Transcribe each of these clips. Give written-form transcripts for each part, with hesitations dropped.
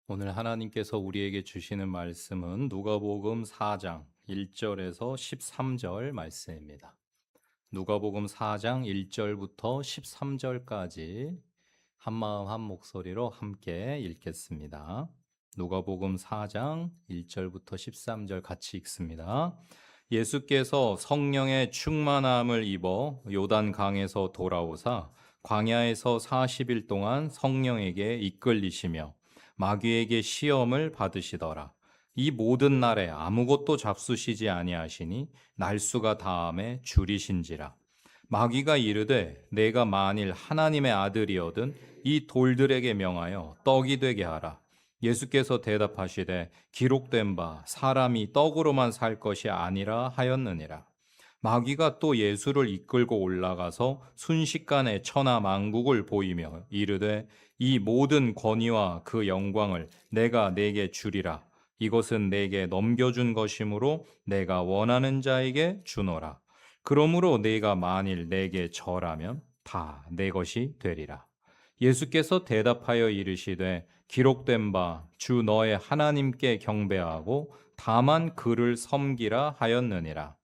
오늘 하나님께서 우리에게 주시는 말씀은 누가복음 4장 1절에서 13절 말씀입니다. 누가복음 4장 1절부터 13절까지 한마음 한 목소리로 함께 읽겠습니다. 누가복음 4장 1절부터 13절 같이 읽습니다. 예수께서 성령의 충만함을 입어 요단 강에서 돌아오사 광야에서 40일 동안 성령에게 이끌리시며 마귀에게 시험을 받으시더라. 이 모든 날에 아무것도 잡수시지 아니하시니 날수가 다함에 줄이신지라. 마귀가 이르되 내가 만일 하나님의 아들이거든 이 돌들에게 명하여 떡이 되게 하라. 예수께서 대답하시되 기록된 바 사람이 떡으로만 살 것이 아니라 하였느니라. 마귀가 또 예수를 이끌고 올라가서 순식간에 천하 만국을 보이며 이르되 이 모든 권위와 그 영광을 내가 내게 주리라. 이것은 내게 넘겨준 것이므로 내가 원하는 자에게 주노라. 그러므로 내가 만일 내게 절하면 다 내 것이 되리라. 예수께서 대답하여 이르시되 기록된 바 주 너의 하나님께 경배하고 다만 그를 섬기라 하였느니라.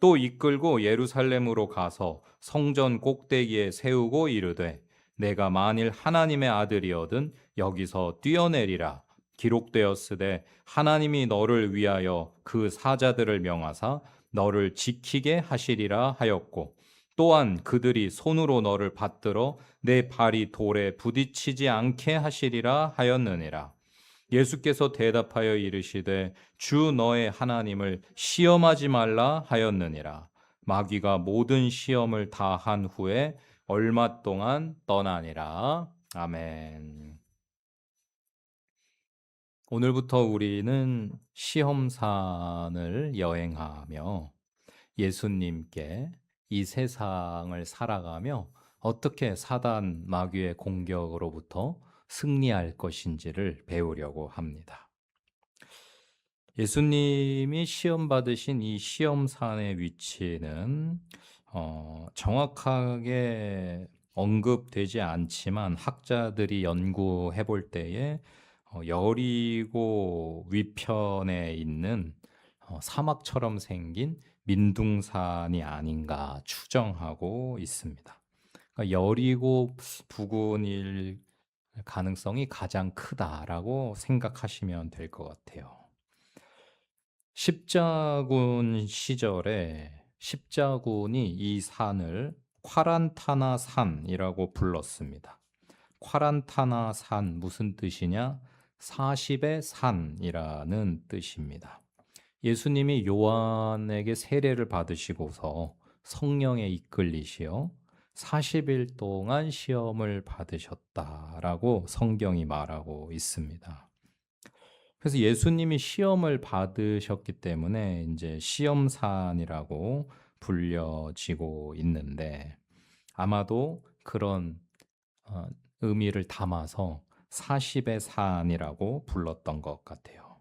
또 이끌고 예루살렘으로 가서 성전 꼭대기에 세우고 이르되 내가 만일 하나님의 아들이거든 여기서 뛰어내리라. 기록되었으되 하나님이 너를 위하여 그 사자들을 명하사 너를 지키게 하시리라 하였고 또한 그들이 손으로 너를 받들어 내 발이 돌에 부딪히지 않게 하시리라 하였느니라. 예수께서 대답하여 이르시되 주 너의 하나님을 시험하지 말라 하였느니라. 마귀가 모든 시험을 다 한 후에 얼마 동안 떠나니라. 아멘. 오늘부터 우리는 시험산을 여행하며 예수님께 이 세상을 살아가며 어떻게 사단 마귀의 공격으로부터 승리할 것인지를 배우려고 합니다. 예수님이 시험 받으신 이 시험산의 위치는 정확하게 언급되지 않지만 학자들이 연구해 볼 때에 여리고 위편에 있는 사막처럼 생긴 민둥산이 아닌가 추정하고 있습니다. 그러니까 여리고 부근일 가능성이 가장 크다라고 생각하시면 될 것 같아요. 십자군 시절에 십자군이 이 산을 콰란타나 산이라고 불렀습니다. 콰란타나 산 무슨 뜻이냐? 40의 산이라는 뜻입니다. 예수님이 요한에게 세례를 받으시고서 성령에 이끌리시어 40일 동안 시험을 받으셨다라고 성경이 말하고 있습니다. 그래서 예수님이 시험을 받으셨기 때문에 이제 시험산이라고 불려지고 있는데 아마도 그런 어, 의미를 담아서 40의 산이라고 불렀던 것 같아요.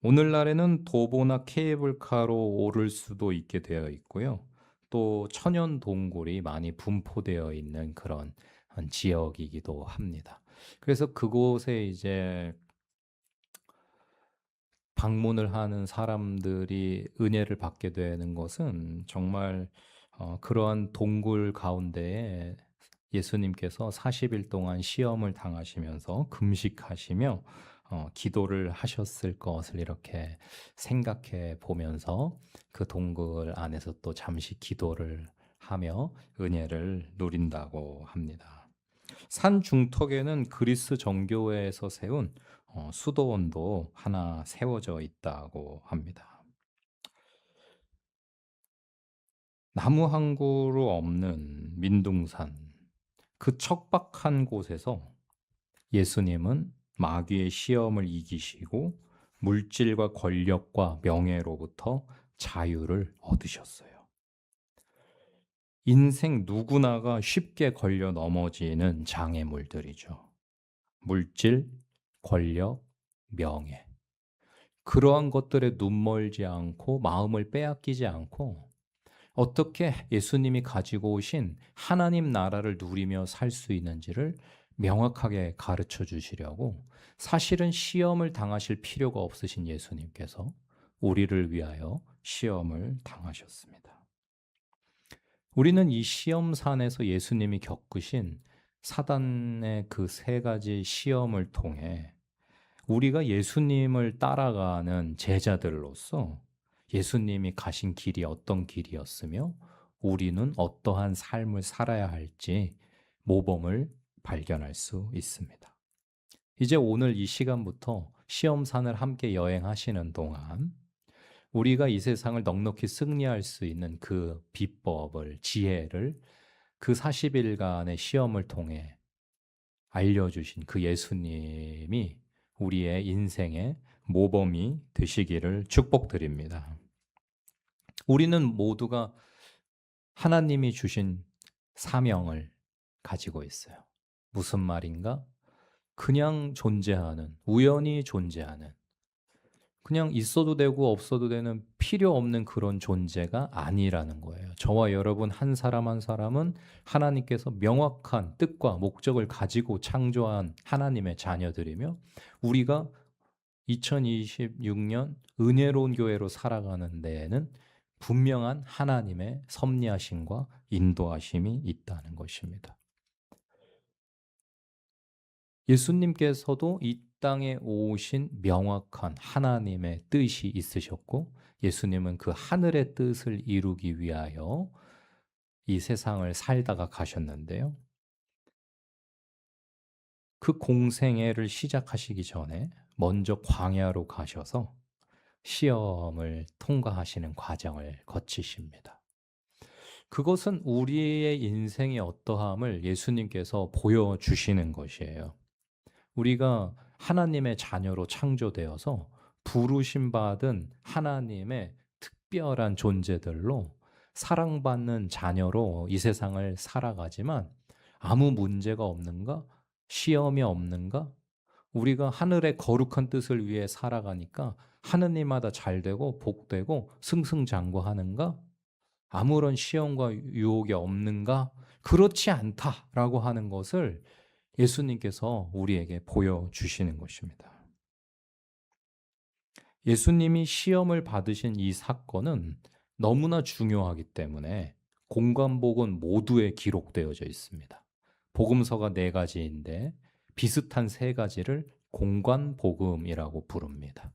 오늘날에는 도보나 케이블카로 오를 수도 있게 되어 있고요. 또 천연 동굴이 많이 분포되어 있는 그런 지역이기도 합니다. 그래서 그곳에 이제 방문을 하는 사람들이 은혜를 받게 되는 것은 정말 그러한 동굴 가운데에 예수님께서 40일 동안 시험을 당하시면서 금식하시며 기도를 하셨을 것을 이렇게 생각해 보면서 그 동굴 안에서 또 잠시 기도를 하며 은혜를 누린다고 합니다. 산 중턱에는 그리스 정교회에서 세운 수도원도 하나 세워져 있다고 합니다. 나무 한 그루 없는 민둥산, 그 척박한 곳에서 예수님은 마귀의 시험을 이기시고 물질과 권력과 명예로부터 자유를 얻으셨어요. 인생 누구나가 쉽게 걸려 넘어지는 장애물들이죠. 물질, 권력, 명예. 그러한 것들에 눈멀지 않고 마음을 빼앗기지 않고 어떻게 예수님이 가지고 오신 하나님 나라를 누리며 살 수 있는지를 명확하게 가르쳐 주시려고 사실은 시험을 당하실 필요가 없으신 예수님께서 우리를 위하여 시험을 당하셨습니다. 우리는 이 시험산에서 예수님이 겪으신 사단의 그 세 가지 시험을 통해 우리가 예수님을 따라가는 제자들로서 예수님이 가신 길이 어떤 길이었으며 우리는 어떠한 삶을 살아야 할지 모범을 발견할 수 있습니다. 이제 오늘 이 시간부터 시험산을 함께 여행하시는 동안 우리가 이 세상을 넉넉히 승리할 수 있는 그 비법을, 지혜를 그 40일간의 시험을 통해 알려주신 그 예수님이 우리의 인생의 모범이 되시기를 축복드립니다. 우리는 모두가 하나님이 주신 사명을 가지고 있어요. 무슨 말인가? 그냥 존재하는, 우연히 존재하는, 그냥 있어도 되고 없어도 되는 필요 없는 그런 존재가 아니라는 거예요. 저와 여러분 한 사람 한 사람은 하나님께서 명확한 뜻과 목적을 가지고 창조한 하나님의 자녀들이며 우리가 2026년 은혜로운 교회로 살아가는 데에는 분명한 하나님의 섭리하심과 인도하심이 있다는 것입니다. 예수님께서도 이 땅에 오신 명확한 하나님의 뜻이 있으셨고 예수님은 그 하늘의 뜻을 이루기 위하여 이 세상을 살다가 가셨는데요. 그 공생애를 시작하시기 전에 먼저 광야로 가셔서 시험을 통과하시는 과정을 거치십니다. 그것은 우리의 인생의 어떠함을 예수님께서 보여주시는 것이에요. 우리가 하나님의 자녀로 창조되어서 부르심 받은 하나님의 특별한 존재들로 사랑받는 자녀로 이 세상을 살아가지만 아무 문제가 없는가? 시험이 없는가? 우리가 하늘의 거룩한 뜻을 위해 살아가니까 하느님마다 잘되고 복되고 승승장구하는가? 아무런 시험과 유혹이 없는가? 그렇지 않다라고 하는 것을 예수님께서 우리에게 보여주시는 것입니다. 예수님이 시험을 받으신 이 사건은 너무나 중요하기 때문에 공관복음 모두에 기록되어져 있습니다. 복음서가 4가지인데 비슷한 3가지를 공관복음이라고 부릅니다.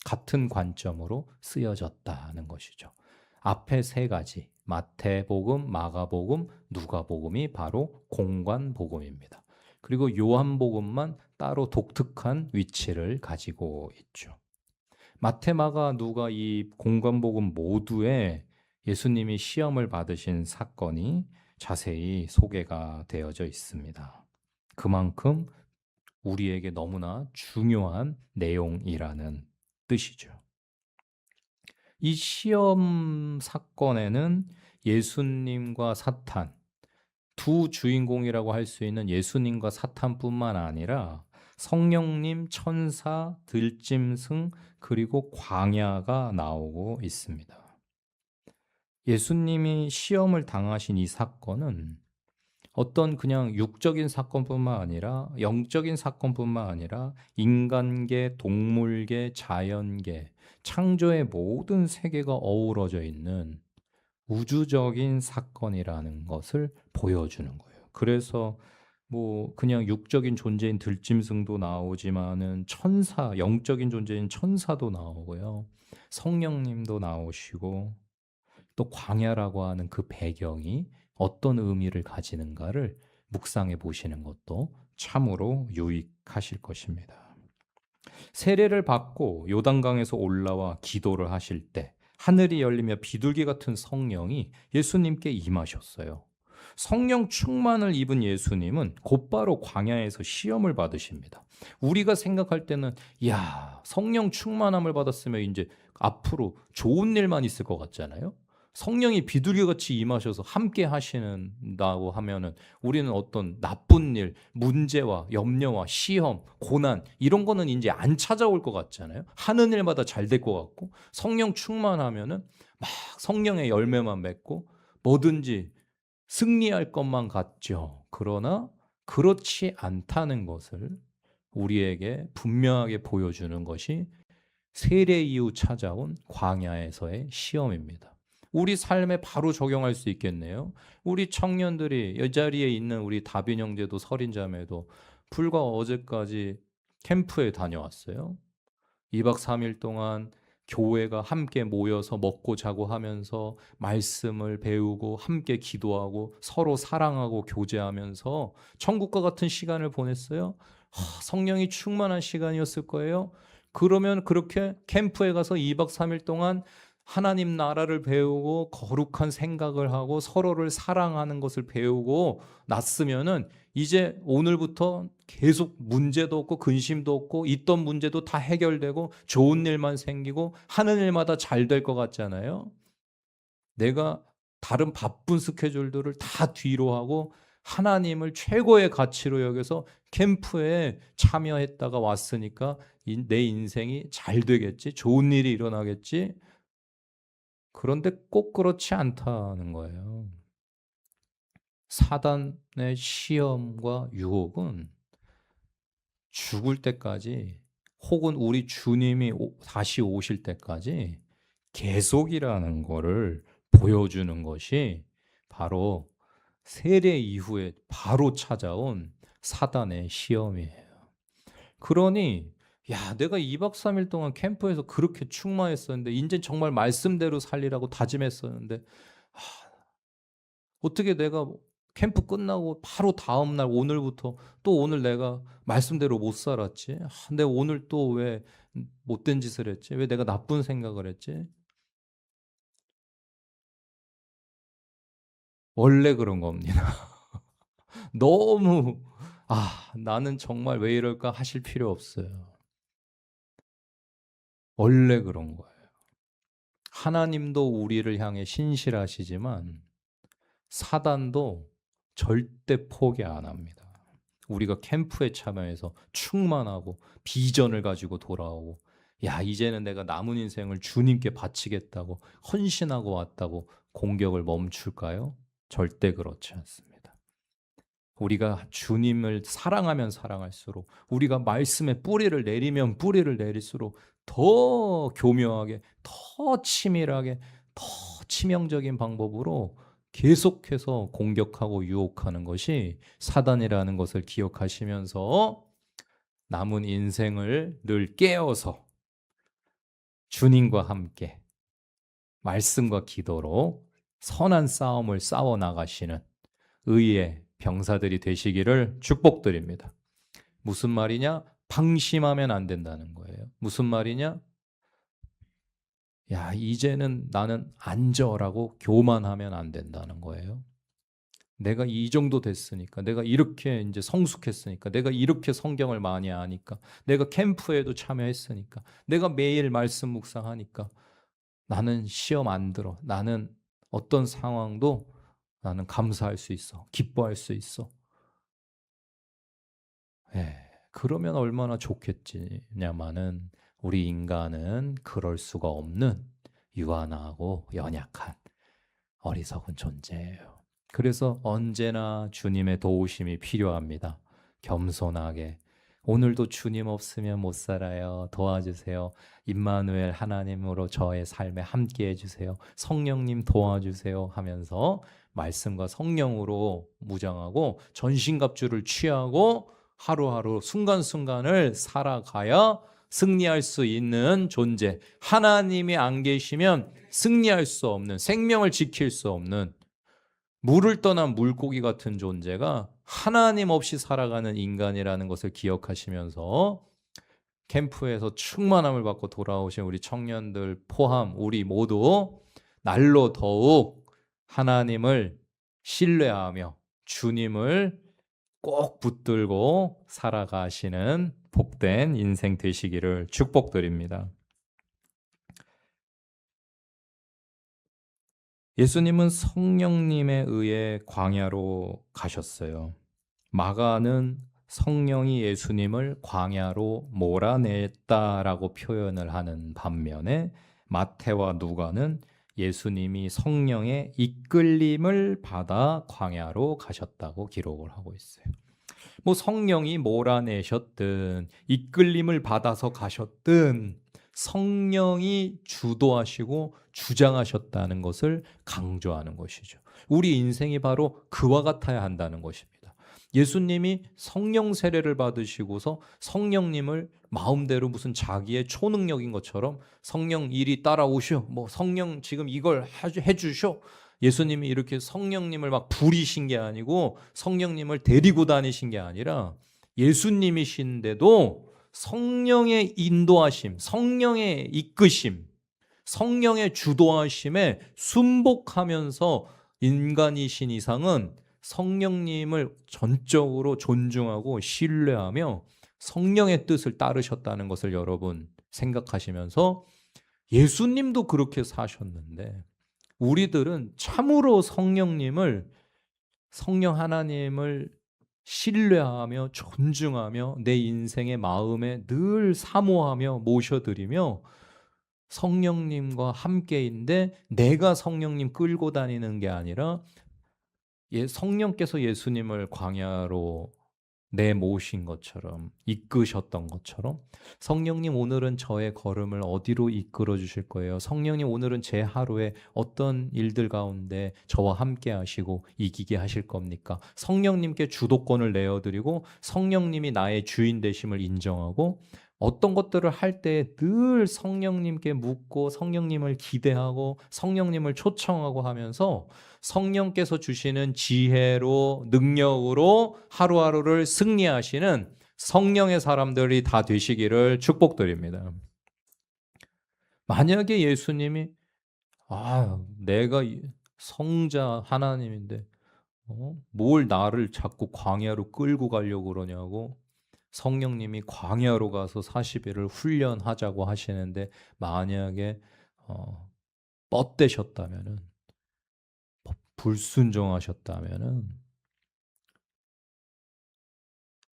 같은 관점으로 쓰여졌다는 것이죠. 앞에 3가지, 마태복음, 마가복음, 누가복음이 바로 공관복음입니다. 그리고 요한복음만 따로 독특한 위치를 가지고 있죠. 마태, 마가, 누가 이 공관복음 모두에 예수님이 시험을 받으신 사건이 자세히 소개가 되어져 있습니다. 그만큼 우리에게 너무나 중요한 내용이라는 뜻이죠. 이 시험 사건에는 예수님과 사탄, 두 주인공이라고 할 수 있는 예수님과 사탄뿐만 아니라 성령님, 천사, 들짐승, 그리고 광야가 나오고 있습니다. 예수님이 시험을 당하신 이 사건은 어떤 그냥 육적인 사건뿐만 아니라 영적인 사건뿐만 아니라 인간계, 동물계, 자연계, 창조의 모든 세계가 어우러져 있는 우주적인 사건이라는 것을 보여주는 거예요. 그래서 뭐 그냥 육적인 존재인 들짐승도 나오지만은 천사, 영적인 존재인 천사도 나오고요. 성령님도 나오시고 또 광야라고 하는 그 배경이 어떤 의미를 가지는가를 묵상해 보시는 것도 참으로 유익하실 것입니다. 세례를 받고 요단강에서 올라와 기도를 하실 때 하늘이 열리며 비둘기 같은 성령이 예수님께 임하셨어요. 성령 충만을 입은 예수님은 곧바로 광야에서 시험을 받으십니다. 우리가 생각할 때는 야, 성령 충만함을 받았으면 이제 앞으로 좋은 일만 있을 것 같잖아요. 성령이 비둘기같이 임하셔서 함께 하시는다고 하면은 우리는 어떤 나쁜 일, 문제와 염려와 시험, 고난 이런 거는 이제 안 찾아올 것 같잖아요. 하는 일마다 잘 될 것 같고 성령 충만하면은 막 성령의 열매만 맺고 뭐든지 승리할 것만 같죠. 그러나 그렇지 않다는 것을 우리에게 분명하게 보여주는 것이 세례 이후 찾아온 광야에서의 시험입니다. 우리 삶에 바로 적용할 수 있겠네요. 우리 청년들이 이 자리에 있는 우리 다빈 형제도 설인자매도 불과 어제까지 캠프에 다녀왔어요. 2박 3일 동안 교회가 함께 모여서 먹고 자고 하면서 말씀을 배우고 함께 기도하고 서로 사랑하고 교제하면서 천국과 같은 시간을 보냈어요. 성령이 충만한 시간이었을 거예요. 그러면 그렇게 캠프에 가서 2박 3일 동안 하나님 나라를 배우고 거룩한 생각을 하고 서로를 사랑하는 것을 배우고 났으면은 이제 오늘부터 계속 문제도 없고 근심도 없고 있던 문제도 다 해결되고 좋은 일만 생기고 하는 일마다 잘 될 것 같잖아요. 내가 다른 바쁜 스케줄들을 다 뒤로 하고 하나님을 최고의 가치로 여겨서 캠프에 참여했다가 왔으니까 내 인생이 잘 되겠지, 좋은 일이 일어나겠지. 그런데 꼭 그렇지 않다는 거예요. 사단의 시험과 유혹은 죽을 때까지 혹은 우리 주님이 다시 오실 때까지 계속이라는 거를 보여주는 것이 바로 세례 이후에 바로 찾아온 사단의 시험이에요. 그러니 내가 2박 3일 동안 캠프에서 그렇게 충만했었는데 이제 정말 말씀대로 살리라고 다짐했었는데 어떻게 내가 캠프 끝나고 바로 다음 날 오늘부터 또 오늘 내가 말씀대로 못 살았지? 내가 오늘 또 왜 못된 짓을 했지? 왜 내가 나쁜 생각을 했지? 원래 그런 겁니다. 너무 나는 정말 왜 이럴까 하실 필요 없어요. 원래 그런 거예요. 하나님도 우리를 향해 신실하시지만 사단도 절대 포기 안 합니다. 우리가 캠프에 참여해서 충만하고 비전을 가지고 돌아오고 이제는 내가 남은 인생을 주님께 바치겠다고 헌신하고 왔다고 공격을 멈출까요? 절대 그렇지 않습니다. 우리가 주님을 사랑하면 사랑할수록 우리가 말씀에 뿌리를 내리면 뿌리를 내릴수록 더 교묘하게 더 치밀하게 더 치명적인 방법으로 계속해서 공격하고 유혹하는 것이 사단이라는 것을 기억하시면서 남은 인생을 늘 깨어서 주님과 함께 말씀과 기도로 선한 싸움을 싸워 나가시는 의의 병사들이 되시기를 축복드립니다. 무슨 말이냐? 방심하면 안 된다는 거예요. 무슨 말이냐? 이제는 나는 안저라고 교만하면 안 된다는 거예요. 내가 이 정도 됐으니까, 내가 이렇게 이제 성숙했으니까, 내가 이렇게 성경을 많이 아니까, 내가 캠프에도 참여했으니까, 내가 매일 말씀 묵상하니까, 나는 시험 안 들어. 나는 어떤 상황도 나는 감사할 수 있어. 기뻐할 수 있어. 그러면 얼마나 좋겠지냐마는 우리 인간은 그럴 수가 없는 유한하고 연약한 어리석은 존재예요. 그래서 언제나 주님의 도우심이 필요합니다. 겸손하게 오늘도 주님 없으면 못 살아요. 도와주세요. 임마누엘 하나님으로 저의 삶에 함께 해주세요. 성령님 도와주세요 하면서 말씀과 성령으로 무장하고 전신갑주를 취하고 하루하루 순간순간을 살아가야 승리할 수 있는 존재. 하나님이 안 계시면 승리할 수 없는, 생명을 지킬 수 없는 물을 떠난 물고기 같은 존재가 하나님 없이 살아가는 인간이라는 것을 기억하시면서 캠프에서 충만함을 받고 돌아오신 우리 청년들 포함 우리 모두 날로 더욱 하나님을 신뢰하며 주님을 꼭 붙들고 살아가시는 복된 인생 되시기를 축복드립니다. 예수님은 성령님에 의해 광야로 가셨어요. 마가는 성령이 예수님을 광야로 몰아냈다라고 표현을 하는 반면에 마태와 누가는 예수님이 성령의 이끌림을 받아 광야로 가셨다고 기록을 하고 있어요. 뭐 성령이 몰아내셨든 이끌림을 받아서 가셨든 성령이 주도하시고 주장하셨다는 것을 강조하는 것이죠. 우리 인생이 바로 그와 같아야 한다는 것입니다. 예수님이 성령 세례를 받으시고서 성령님을 마음대로 무슨 자기의 초능력인 것처럼 성령 이리 따라오시오. 뭐 성령 지금 이걸 해주시오. 예수님이 이렇게 성령님을 막 부리신 게 아니고 성령님을 데리고 다니신 게 아니라 예수님이신데도 성령의 인도하심, 성령의 이끄심, 성령의 주도하심에 순복하면서 인간이신 이상은 성령님을 전적으로 존중하고 신뢰하며 성령의 뜻을 따르셨다는 것을 여러분 생각하시면서 예수님도 그렇게 사셨는데 우리들은 참으로 성령 하나님을 신뢰하며 존중하며 내 인생의 마음에 늘 사모하며 모셔드리며 성령님과 함께인데 내가 성령님 끌고 다니는 게 아니라 성령께서 예수님을 광야로 내모신 것처럼 이끄셨던 것처럼 성령님 오늘은 저의 걸음을 어디로 이끌어 주실 거예요? 성령님 오늘은 제 하루에 어떤 일들 가운데 저와 함께 하시고 이기게 하실 겁니까? 성령님께 주도권을 내어드리고 성령님이 나의 주인 되심을 인정하고 어떤 것들을 할 때 늘 성령님께 묻고 성령님을 기대하고 성령님을 초청하고 하면서 성령께서 주시는 지혜로 능력으로 하루하루를 승리하시는 성령의 사람들이 다 되시기를 축복드립니다. 만약에 예수님이 내가 성자 하나님인데 뭘 나를 자꾸 광야로 끌고 가려고 그러냐고 성령님이 광야로 가서 40일을 훈련하자고 하시는데 만약에 뻗대셨다면은 불순종하셨다면은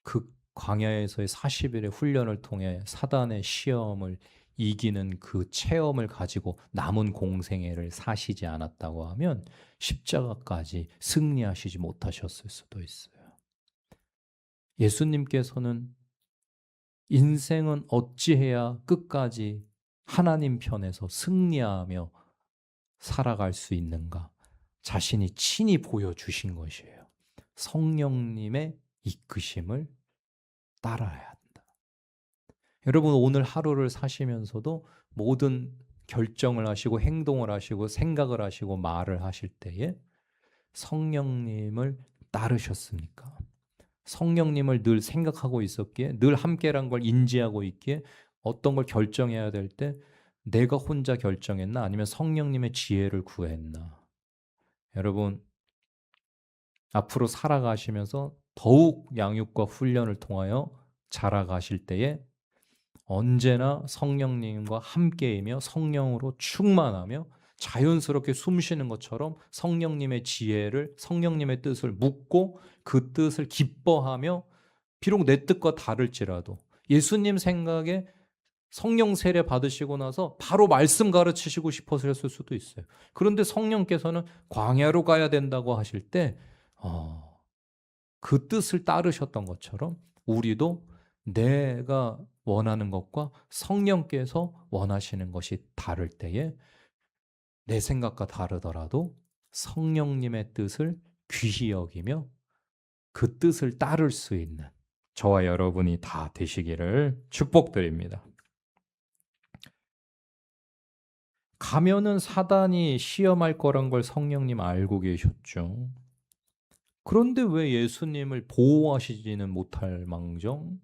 그 광야에서의 40일의 훈련을 통해 사단의 시험을 이기는 그 체험을 가지고 남은 공생애를 사시지 않았다고 하면 십자가까지 승리하시지 못하셨을 수도 있어요. 예수님께서는 인생은 어찌해야 끝까지 하나님 편에서 승리하며 살아갈 수 있는가? 자신이 친히 보여주신 것이에요. 성령님의 이끄심을 따라야 한다. 여러분 오늘 하루를 사시면서도 모든 결정을 하시고 행동을 하시고 생각을 하시고 말을 하실 때에 성령님을 따르셨습니까? 성령님을 늘 생각하고 있었기에 늘 함께란 걸 인지하고 있기에 어떤 걸 결정해야 될 때 내가 혼자 결정했나 아니면 성령님의 지혜를 구했나? 여러분 앞으로 살아가시면서 더욱 양육과 훈련을 통하여 자라가실 때에 언제나 성령님과 함께이며 성령으로 충만하며 자연스럽게 숨쉬는 것처럼 성령님의 지혜를 성령님의 뜻을 묻고 그 뜻을 기뻐하며 비록 내 뜻과 다를지라도 예수님 생각에 성령 세례 받으시고 나서 바로 말씀 가르치시고 싶었을 수도 있어요. 그런데 성령께서는 광야로 가야 된다고 하실 때 그 뜻을 따르셨던 것처럼 우리도 내가 원하는 것과 성령께서 원하시는 것이 다를 때에 내 생각과 다르더라도 성령님의 뜻을 귀히 여기며 그 뜻을 따를 수 있는 저와 여러분이 다 되시기를 축복드립니다. 가면은 사단이 시험할 거란 걸 성령님 알고 계셨죠. 그런데 왜 예수님을 보호하시지는 못할 망정?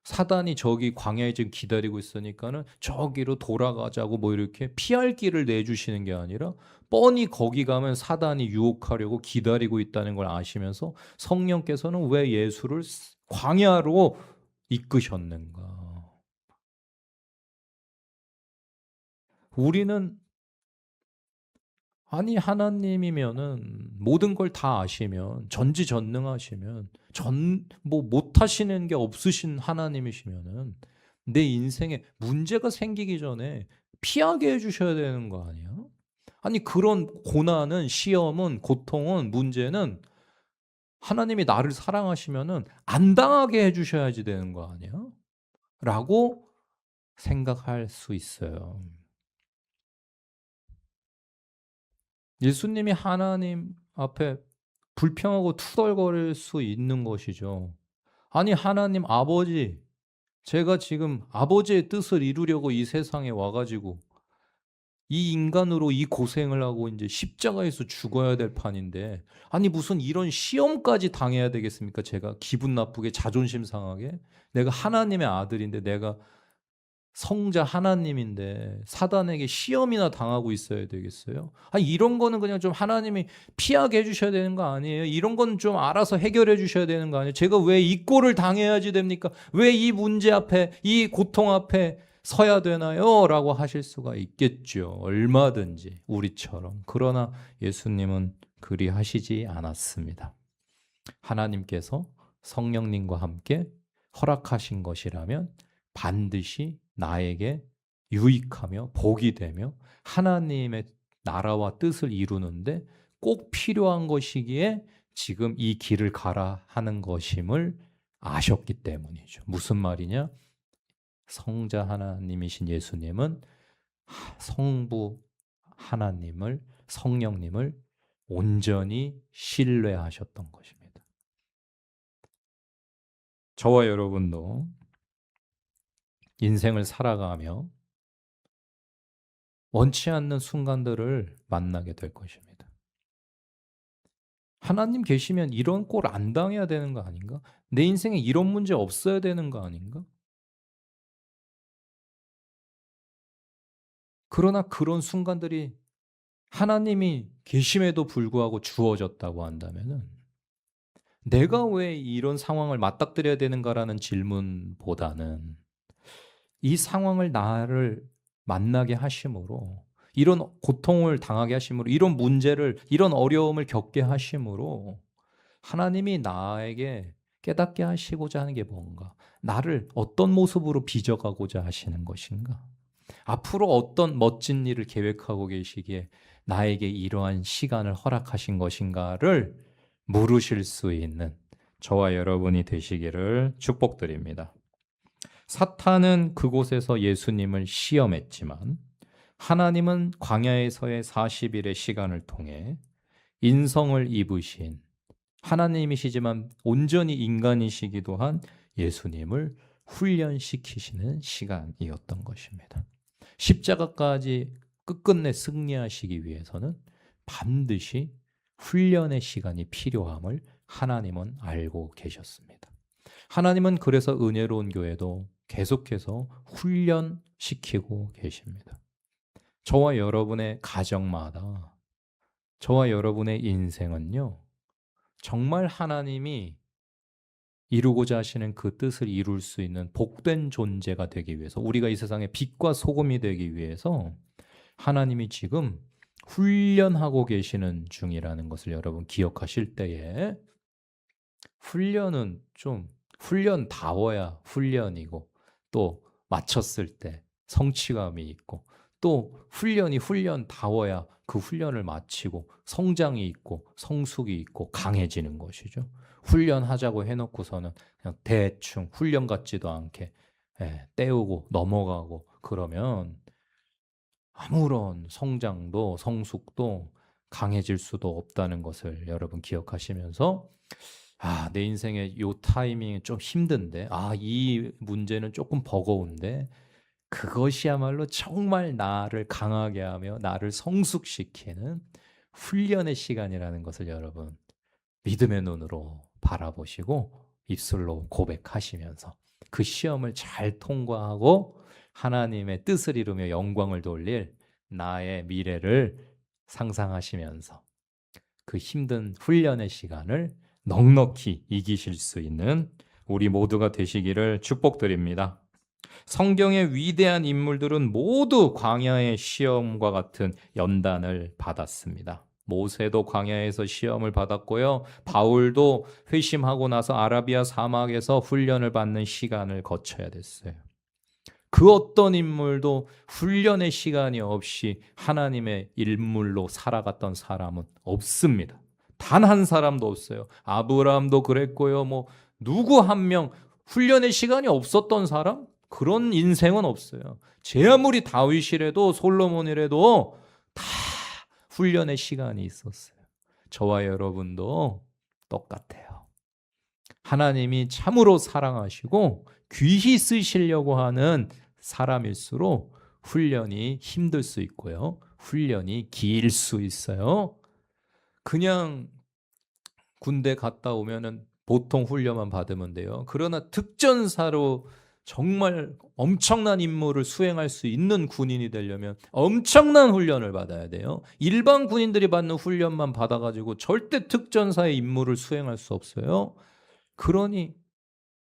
사단이 저기 광야에 지금 기다리고 있으니까는 저기로 돌아가자고 뭐 이렇게 피할 길을 내주시는 게 아니라 뻔히 거기 가면 사단이 유혹하려고 기다리고 있다는 걸 아시면서 성령께서는 왜 예수를 광야로 이끄셨는가? 우리는 아니 하나님이면은 모든 걸 다 아시면 전지전능하시면 뭐 못하시는 게 없으신 하나님이시면은 내 인생에 문제가 생기기 전에 피하게 해주셔야 되는 거 아니야? 아니 그런 고난은 시험은 고통은 문제는 하나님이 나를 사랑하시면은 안 당하게 해주셔야지 되는 거 아니야? 라고 생각할 수 있어요. 예수님이 하나님 앞에 불평하고 투덜거릴 수 있는 것이죠. 아니, 하나님 아버지, 제가 지금 아버지의 뜻을 이루려고 이 세상에 와가지고 이 인간으로 이 고생을 하고 이제 십자가에서 죽어야 될 판인데, 아니 무슨 이런 시험까지 당해야 되겠습니까? 제가 기분 나쁘게 자존심 상하게, 내가 하나님의 아들인데, 내가 성자 하나님인데 사단에게 시험이나 당하고 있어야 되겠어요? 아니 이런 거는 그냥 좀 하나님이 피하게 해주셔야 되는 거 아니에요? 이런 건 좀 알아서 해결해 주셔야 되는 거 아니에요? 제가 왜 이 꼴을 당해야지 됩니까? 왜 이 문제 앞에, 이 고통 앞에 서야 되나요? 라고 하실 수가 있겠죠. 얼마든지 우리처럼. 그러나 예수님은 그리 하시지 않았습니다. 하나님께서 성령님과 함께 허락하신 것이라면 반드시 나에게 유익하며 복이 되며 하나님의 나라와 뜻을 이루는데 꼭 필요한 것이기에 지금 이 길을 가라 하는 것임을 아셨기 때문이죠. 무슨 말이냐? 성자 하나님이신 예수님은 성부 하나님을, 성령님을 온전히 신뢰하셨던 것입니다. 저와 여러분도 인생을 살아가며 원치 않는 순간들을 만나게 될 것입니다. 하나님 계시면 이런 꼴 안 당해야 되는 거 아닌가? 내 인생에 이런 문제 없어야 되는 거 아닌가? 그러나 그런 순간들이 하나님이 계심에도 불구하고 주어졌다고 한다면은 내가 왜 이런 상황을 맞닥뜨려야 되는가라는 질문보다는 이 상황을 나를 만나게 하심으로, 이런 고통을 당하게 하심으로, 이런 문제를, 이런 어려움을 겪게 하심으로 하나님이 나에게 깨닫게 하시고자 하는 게 뭔가, 나를 어떤 모습으로 빚어가고자 하시는 것인가, 앞으로 어떤 멋진 일을 계획하고 계시기에 나에게 이러한 시간을 허락하신 것인가를 물으실 수 있는 저와 여러분이 되시기를 축복드립니다. 사탄은 그곳에서 예수님을 시험했지만 하나님은 광야에서의 40일의 시간을 통해 인성을 입으신 하나님이시지만 온전히 인간이시기도 한 예수님을 훈련시키시는 시간이었던 것입니다. 십자가까지 끝끝내 승리하시기 위해서는 반드시 훈련의 시간이 필요함을 하나님은 알고 계셨습니다. 하나님은 그래서 은혜로운 교회도 계속해서 훈련시키고 계십니다. 저와 여러분의 가정마다, 저와 여러분의 인생은요, 정말 하나님이 이루고자 하시는 그 뜻을 이룰 수 있는 복된 존재가 되기 위해서, 우리가 이 세상의 빛과 소금이 되기 위해서 하나님이 지금 훈련하고 계시는 중이라는 것을 여러분 기억하실 때에, 훈련은 좀 훈련다워야 훈련이고, 또 마쳤을 때 성취감이 있고, 또 훈련이 훈련다워야 그 훈련을 마치고 성장이 있고 성숙이 있고 강해지는 것이죠. 훈련하자고 해놓고서는 그냥 대충 훈련 같지도 않게 때우고 넘어가고 그러면 아무런 성장도 성숙도 강해질 수도 없다는 것을 여러분 기억하시면서, 내 인생의 요 타이밍이 좀 힘든데, 이 문제는 조금 버거운데, 그것이야말로 정말 나를 강하게 하며 나를 성숙시키는 훈련의 시간이라는 것을 여러분 믿음의 눈으로 바라보시고 입술로 고백하시면서 그 시험을 잘 통과하고 하나님의 뜻을 이루며 영광을 돌릴 나의 미래를 상상하시면서 그 힘든 훈련의 시간을 넉넉히 이기실 수 있는 우리 모두가 되시기를 축복드립니다. 성경의 위대한 인물들은 모두 광야의 시험과 같은 연단을 받았습니다. 모세도 광야에서 시험을 받았고요. 바울도 회심하고 나서 아라비아 사막에서 훈련을 받는 시간을 거쳐야 됐어요. 그 어떤 인물도 훈련의 시간이 없이 하나님의 인물로 살아갔던 사람은 없습니다. 단 한 사람도 없어요. 아브라함도 그랬고요. 뭐 누구 한 명 훈련의 시간이 없었던 사람? 그런 인생은 없어요. 제 아무리 다윗이라도 솔로몬이라도 다 훈련의 시간이 있었어요. 저와 여러분도 똑같아요. 하나님이 참으로 사랑하시고 귀히 쓰시려고 하는 사람일수록 훈련이 힘들 수 있고요. 훈련이 길 수 있어요. 그냥 군대 갔다 오면은 보통 훈련만 받으면 돼요. 그러나 특전사로 정말 엄청난 임무를 수행할 수 있는 군인이 되려면 엄청난 훈련을 받아야 돼요. 일반 군인들이 받는 훈련만 받아가지고 절대 특전사의 임무를 수행할 수 없어요. 그러니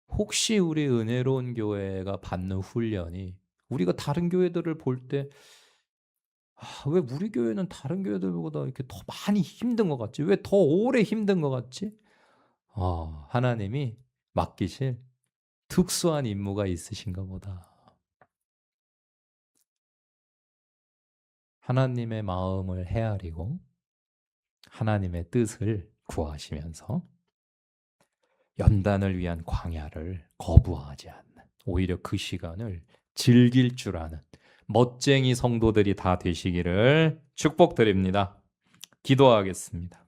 혹시 우리 은혜로운 교회가 받는 훈련이 우리가 다른 교회들을 볼 때 왜 우리 교회는 다른 교회들보다 이렇게 더 많이 힘든 것 같지? 왜 더 오래 힘든 것 같지? 하나님이 맡기실 특수한 임무가 있으신가 보다. 하나님의 마음을 헤아리고 하나님의 뜻을 구하시면서 연단을 위한 광야를 거부하지 않는, 오히려 그 시간을 즐길 줄 아는 멋쟁이 성도들이 다 되시기를 축복드립니다. 기도하겠습니다.